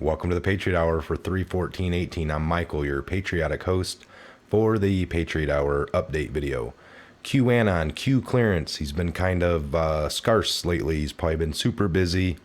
Welcome to the Patriot Hour for 3/14/18. I'm Michael, your patriotic host for the Patriot Hour update video. Anon, Q clearance. He's been kind of scarce lately. He's probably been super busy.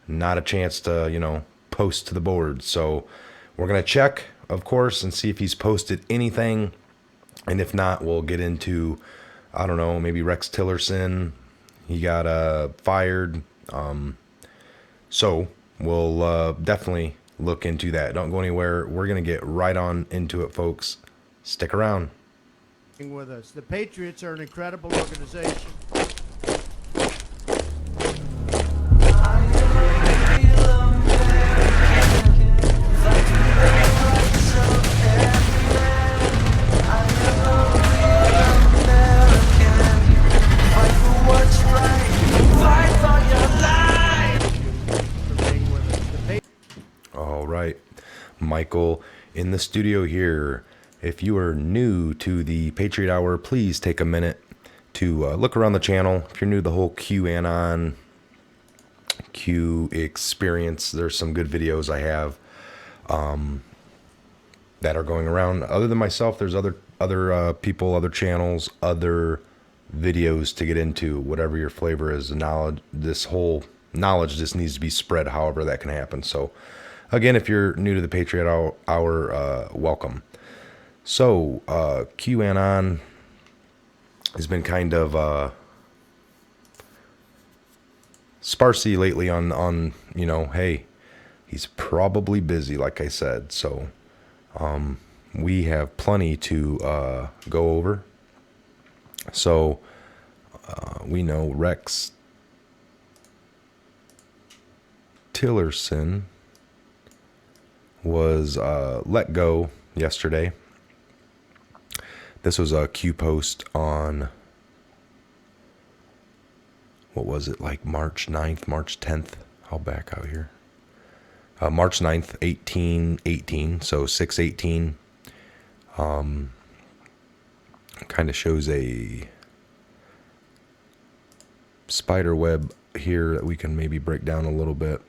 Not a chance to, post to the board. So we're going to check, of course, and see if he's posted anything. And if not, we'll get into, I don't know, maybe Rex Tillerson. He got fired. So we'll definitely look into that. Don't go anywhere. We're going to get right on into it, folks. Stick around. With us. The Patriots are an incredible organization. All right, Michael in the studio here. If you are new to the Patriot Hour, please take a minute to look around the channel. If you're new to the whole QAnon Q experience, there's some good videos I have that are going around. Other than myself, there's other people, other channels, other videos to get into. Whatever your flavor is, the knowledge, this whole knowledge just needs to be spread. However that can happen. So, again, if you're new to the Patriot Hour, welcome. So, QAnon has been kind of sparsy lately on hey, he's probably busy, like I said. So, we have plenty to go over. So, we know Rex Tillerson was let go yesterday. This was a Q post on, what was it, like March 9th, March 10th? I'll back out here. March 9th, 1818, so 6/18. Kind of shows a spider web here that we can maybe break down a little bit.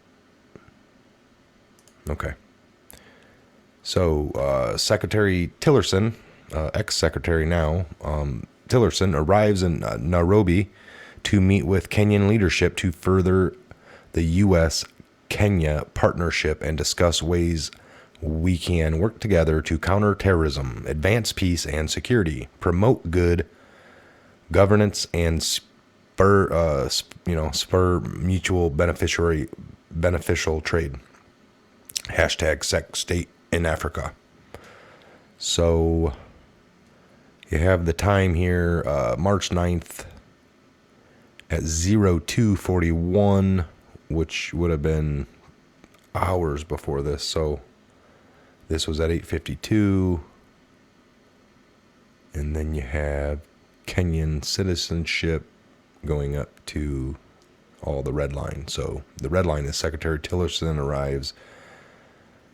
Okay. So, Secretary Tillerson, ex-secretary now, Tillerson arrives in Nairobi to meet with Kenyan leadership to further the U.S.-Kenya partnership and discuss ways we can work together to counter terrorism, advance peace and security, promote good governance, and spur mutual beneficial trade. #SecState in Africa. So you have the time here, March 9th at 02:41, which would have been hours before this. So this was at 8:52. And then you have Kenyan citizenship going up to all the red line. So the red line is Secretary Tillerson arrives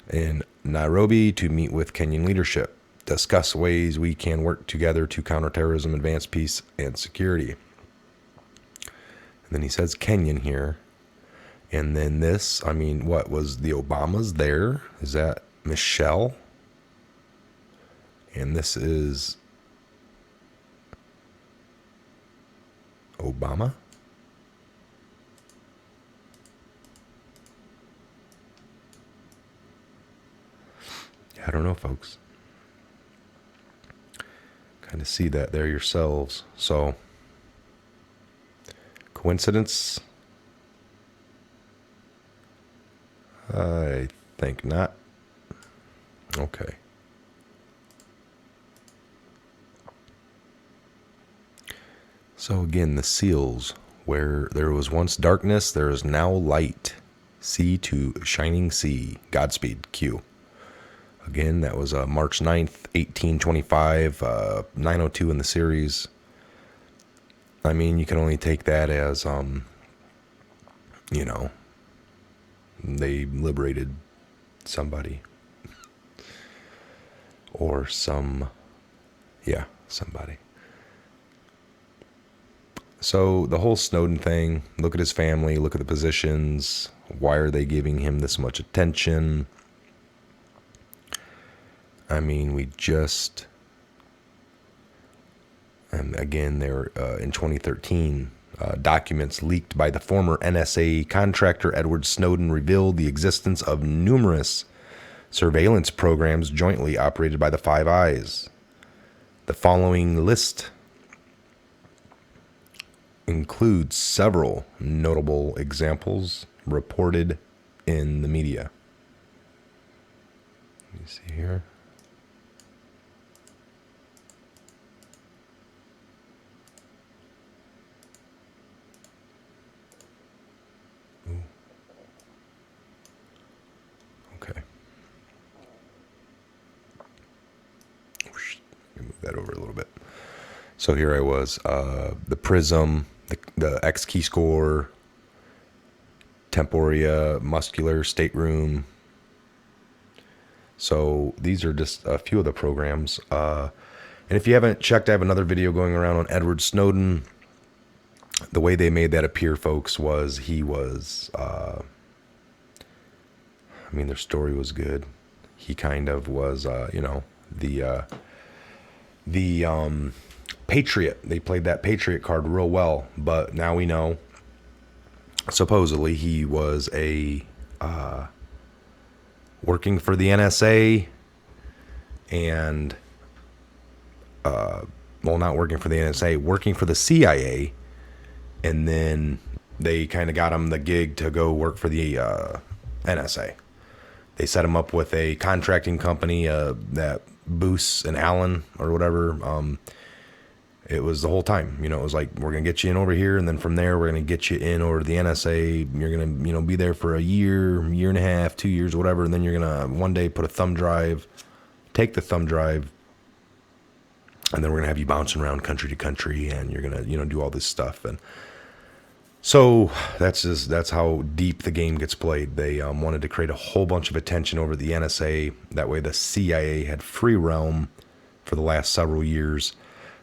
in Nairobi to meet with Kenyan leadership, discuss ways we can work together to counter terrorism, advance peace and security. And then he says Kenyan here. And then this, what was the Obamas there? Is that Michelle? And this is Obama. I don't know, folks. Kind of see that there yourselves. So, coincidence? I think not. Okay. So again, the seals. Where there was once darkness, there is now light. Sea to shining sea. Godspeed, Q. Again, that was March 9th, 1825, 902 in the series. You can only take that as, they liberated somebody. Or somebody. So the whole Snowden thing, look at his family, look at the positions. Why are they giving him this much attention? I mean, we just, and again, there in 2013, documents leaked by the former NSA contractor Edward Snowden revealed the existence of numerous surveillance programs jointly operated by the Five Eyes. The following list includes several notable examples reported in the media. Let me see here. Ooh. Okay. Move that over a little bit. So here I was, the Prism, the X key score, Temporia, muscular, stateroom. So these are just a few of the programs. And if you haven't checked, I have another video going around on Edward Snowden. The way they made that appear, folks, was he was, I mean, their story was good. He kind of was, the Patriot. They played that Patriot card real well, but now we know supposedly he was working for the NSA and not working for the NSA, working for the CIA, and then they kind of got him the gig to go work for the NSA. They set him up with a contracting company, that Booth and Allen or whatever. It was the whole time, it was like, we're going to get you in over here. And then from there, we're going to get you in over to the NSA. You're going to, be there for a year and a half, 2 years, whatever. And then you're going to one day put a thumb drive, take the thumb drive, and then we're going to have you bouncing around country to country, and you're going to, do all this stuff. And so that's how deep the game gets played. They wanted to create a whole bunch of attention over the NSA. That way the CIA had free realm for the last several years.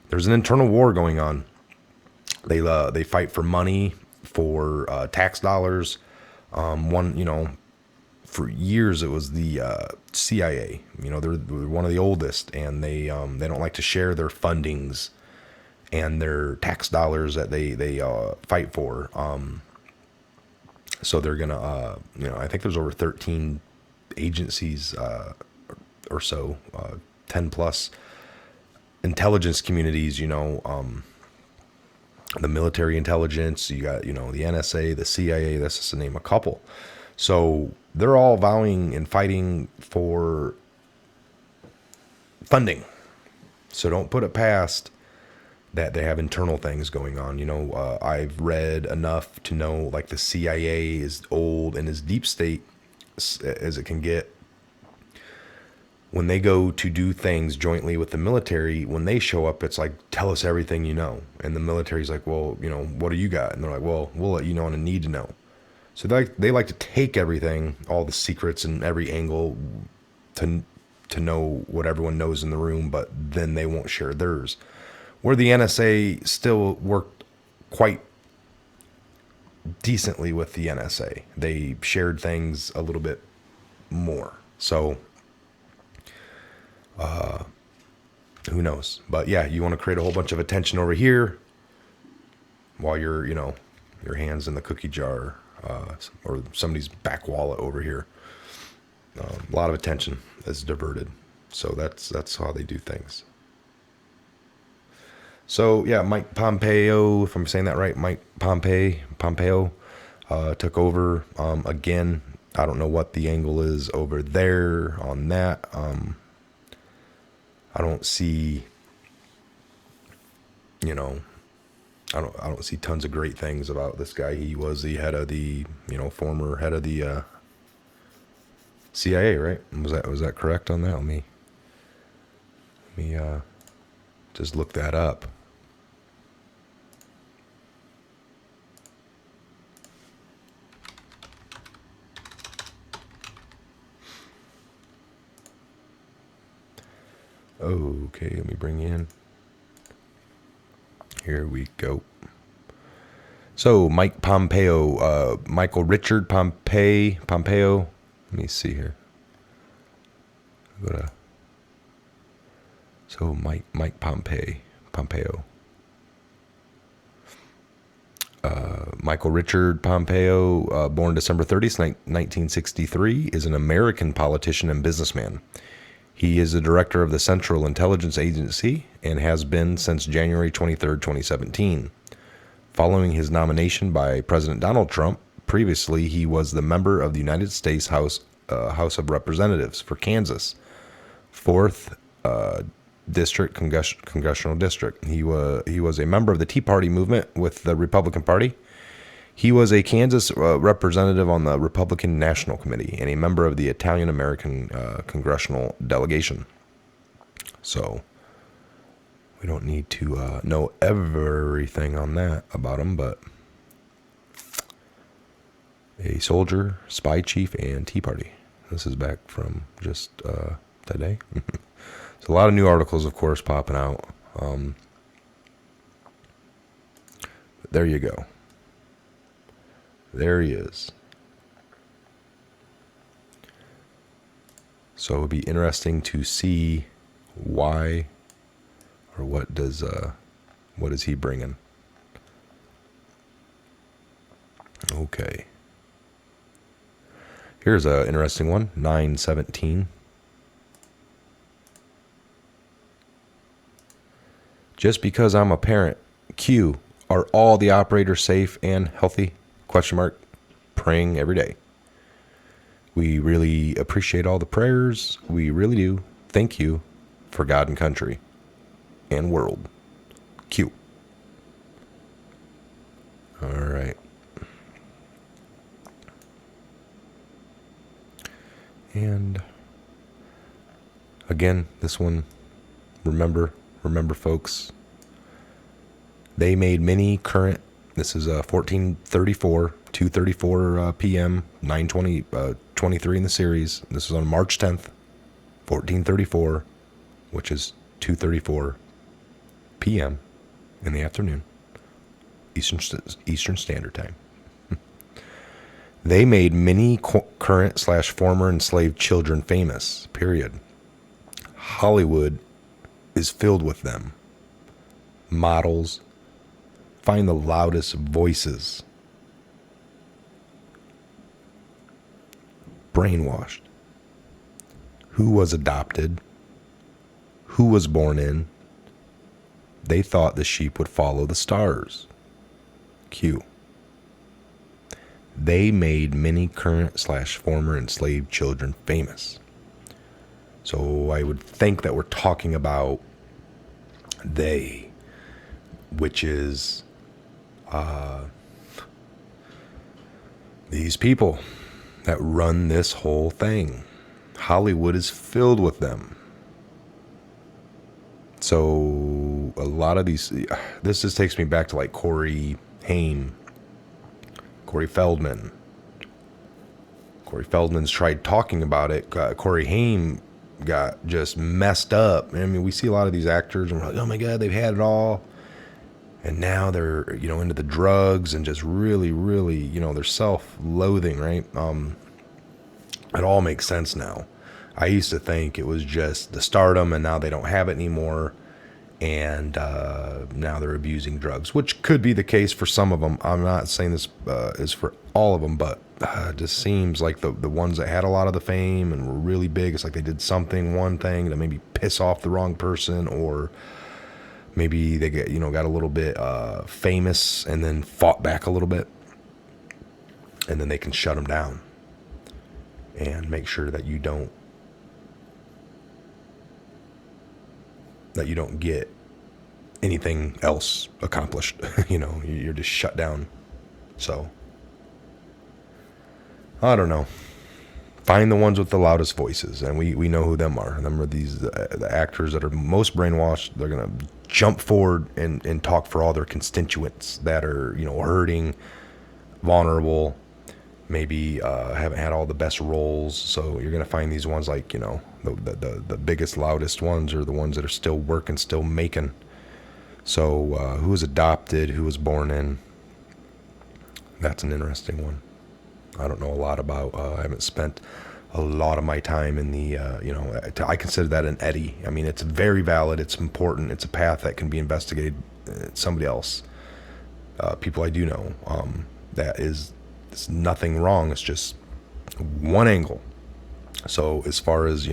There's an internal war going on. They fight for money, for tax dollars. For years it was the CIA. They're one of the oldest, and they don't like to share their fundings and their tax dollars that they fight for. So they're gonna, I think there's over 13 agencies or so, 10 plus intelligence communities. The military intelligence. You got the NSA, the CIA. That's just to name a couple. So they're all vowing and fighting for funding. So don't put it past that they have internal things going on. I've read enough to know, like, the CIA is old and as deep state as it can get. When they go to do things jointly with the military, when they show up, it's like, tell us everything you know. And the military's like, well, what do you got? And they're like, well, we'll let you know on a need to know. So they like to take everything, all the secrets and every angle to know what everyone knows in the room, but then they won't share theirs. Where the NSA still worked quite decently with the NSA. They shared things a little bit more. So, who knows? But yeah, you want to create a whole bunch of attention over here while you're, your hands in the cookie jar, or somebody's back wallet over here. A lot of attention is diverted. So that's how they do things. So yeah, Mike Pompeo, if I'm saying that right, Mike Pompeo took over. Again, I don't know what the angle is over there on that. I don't see, I don't see tons of great things about this guy. He was the head of the, former head of the CIA, right? Was that correct on that? Let me just look that up. Okay, let me bring in. Here we go. So Mike Pompeo, Michael Richard Pompeo. Let me see here. Go to, so Mike Pompeo. Michael Richard Pompeo, born December 30th, 1963, is an American politician and businessman. He is the director of the Central Intelligence Agency and has been since January 23rd, 2017. Following his nomination by President Donald Trump, previously he was the member of the United States House of Representatives for Kansas, 4th District Congressional District. He was a member of the Tea Party movement with the Republican Party. He was a Kansas representative on the Republican National Committee and a member of the Italian American congressional delegation. So we don't need to know everything on that about him, but a soldier, spy chief, and Tea Party. This is back from just today. So a lot of new articles, of course, popping out. There you go. There he is. So it would be interesting to see why, or what is he bringing? Okay. Here's an interesting one, 9/17. Just because I'm a parent, Q, are all the operators safe and healthy? ? Praying every day. We really appreciate all the prayers. We really do. Thank you for God and country and world. Q. All right. And again, this one, remember folks, they made many current, this is 1434, 2:34 p.m., 9:23 in the series. This is on March 10th, 1434, which is 2:34 p.m. in the afternoon, Eastern Standard Time. They made many current/former enslaved children famous, period. Hollywood is filled with them. Models. Find the loudest voices. Brainwashed. Who was adopted? Who was born in? They thought the sheep would follow the stars. Q. They made many current/former enslaved children famous. So I would think that we're talking about they, which is these people that run this whole thing. Hollywood is filled with them. So a lot of these, this just takes me back to like Corey Feldman. Corey Feldman's tried talking about it. Corey Haim got just messed up. I mean, we see a lot of these actors and we're like, oh my God, they've had it all. And now they're, into the drugs and just really, really, they're self-loathing, right? It all makes sense now. I used to think it was just the stardom and now they don't have it anymore. And now they're abusing drugs, which could be the case for some of them. I'm not saying this is for all of them, but it just seems like the ones that had a lot of the fame and were really big, it's like they did one thing to maybe piss off the wrong person, or maybe they got a little bit famous and then fought back a little bit, and then they can shut them down and make sure that you don't get anything else accomplished. You're just shut down. So I don't know. Find the ones with the loudest voices, and we know who them are. Them are the actors that are most brainwashed. They're gonna jump forward and talk for all their constituents that are hurting, vulnerable, maybe haven't had all the best roles. So you're gonna find these ones like the biggest, loudest ones are the ones that are still working, still making. So who was adopted, who was born in, That's an interesting one. I don't know a lot about. I haven't spent a lot of my time in the. I consider that an eddy. I mean, it's very valid. It's important. It's a path that can be investigated. Somebody else, people I do know. That is, it's nothing wrong. It's just one angle. So as far as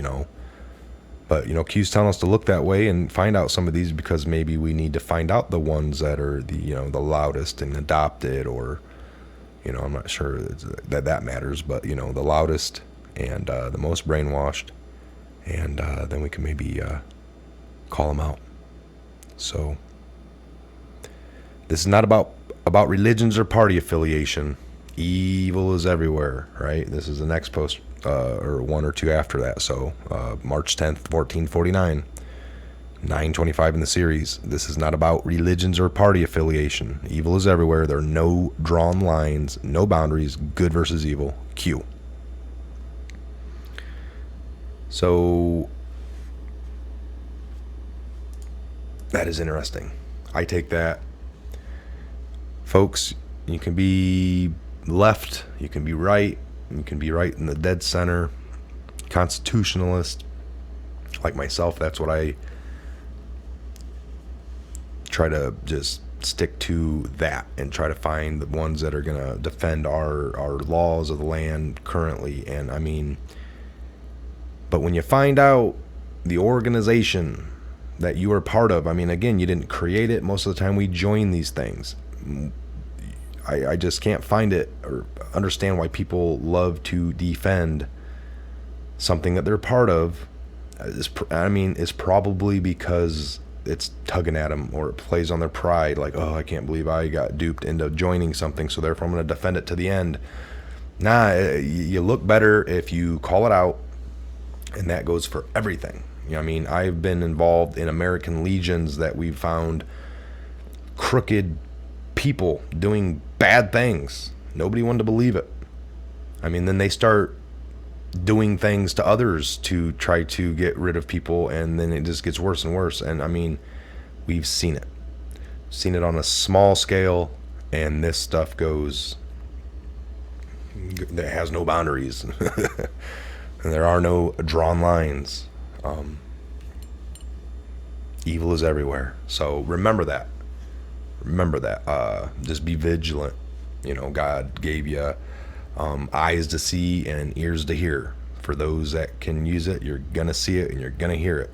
but Q's telling us to look that way and find out some of these, because maybe we need to find out the ones that are the loudest and adopted, or I'm not sure that matters, but the loudest and the most brainwashed, and then we can maybe call them out. So this is not about religions or party affiliation. Evil is everywhere, right? This is the next post, or one or two after that. So March 10th, 1449, 925 in the series. This is not about religions or party affiliation. Evil is everywhere. There are no drawn lines, no boundaries. Good versus evil. Q. So that is interesting. I take that. Folks, you can be left, you can be right, you can be right in the dead center. Constitutionalist, like myself, that's what I try to just stick to, that, and try to find the ones that are going to defend our laws of the land currently. And I mean, but when you find out the organization that you are part of, I mean, again, you didn't create it. Most of the time we join these things. I just can't find it or understand why people love to defend something that they're part of. It's probably because it's tugging at them, or it plays on their pride. Like, oh, I can't believe I got duped into joining something, so therefore I'm going to defend it to the end. Nah, you look better if you call it out, and that goes for everything. I've been involved in American legions that we've found crooked people doing bad things. Nobody wanted to believe it. Then they start doing things to others to try to get rid of people, and then it just gets worse and worse. And we've seen it on a small scale, and this stuff goes, that has no boundaries. And there are no drawn lines. Evil is everywhere. So remember that. Just be vigilant. God gave you eyes to see and ears to hear. For those that can use it, you're gonna see it and you're gonna hear it.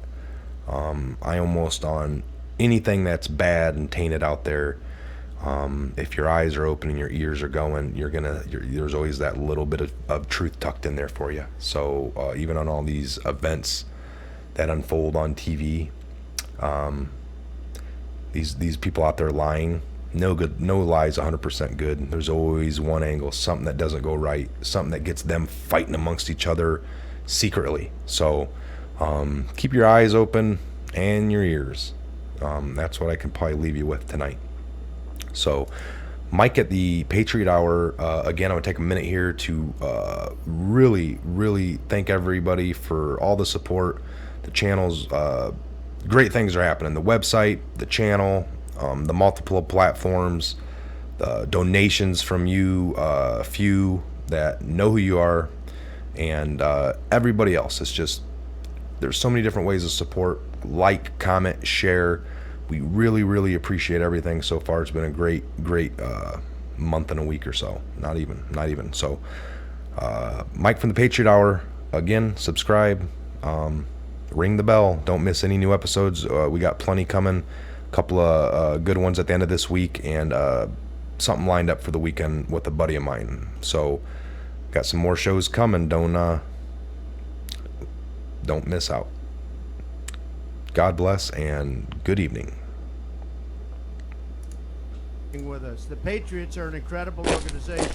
I almost on anything that's bad and tainted out there. If your eyes are open and your ears are going, there's always that little bit of truth tucked in there for you. So even on all these events that unfold on TV, these people out there lying, no lies 100% good. There's always one angle, something that doesn't go right, something that gets them fighting amongst each other secretly. So keep your eyes open and your ears. That's what I can probably leave you with tonight. So Mike at the Patriot Hour, again, I'm going to take a minute here to really, really thank everybody for all the support. The channel's great things are happening. The website, the channel, the multiple platforms, the donations from you, a few that know who you are, and everybody else. It's just, there's so many different ways of support. Like, comment, share. We really, really appreciate everything so far. It's been a great month and a week or so. Not even. So, Mike from the Patriot Hour, again, subscribe. Ring the bell. Don't miss any new episodes. We got plenty coming. A couple of good ones at the end of this week, and something lined up for the weekend with a buddy of mine. So, got some more shows coming. Don't miss out. God bless and good evening. With us. The Patriots are an incredible organization.